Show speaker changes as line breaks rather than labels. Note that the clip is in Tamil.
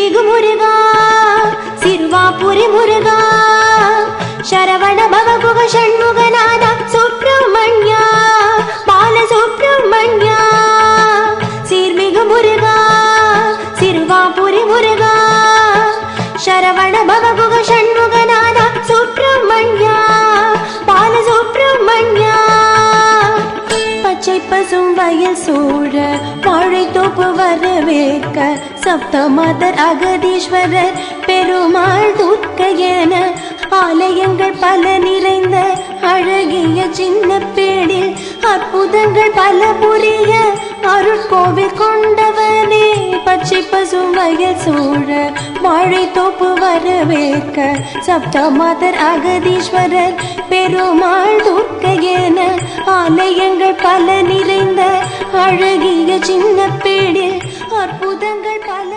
சீர்மிகு முருகா சிறுவாபுரி முருகா சரவண பவகுக ஷண்முகநாத சுப்ரமண்யா பால சுப்ரமண்யா சீர்மிகு முருகா சிறுவாபுரி முருகா சரவண பவகுக ஷண்முகநாத சுப்ரமண்யா பால சுப்ரமண்யா பச்சை பசும் வயல் சூழ வாழைத்தோப்பு வரவேற்க சப்தமாதர் அகதீஸ்வரர் பெருமாள் துர்க்கை என ஆலயங்கள் பல நிறைந்த அழகிய சின்ன பேடில் அற்புதங்கள் பல புரிய அருட்கோவில் கொண்டவனே பச்சை பசும் வயல் சூழ வாழைத்தோப்பு வரவேற்க சப்தமாதர் அகதீஸ்வரர் பெருமாள் துர்க்கை என ஆலயங்கள் பல நிறைந்த அழகிய சின்ன பேடில் அற்புதங்கள் பல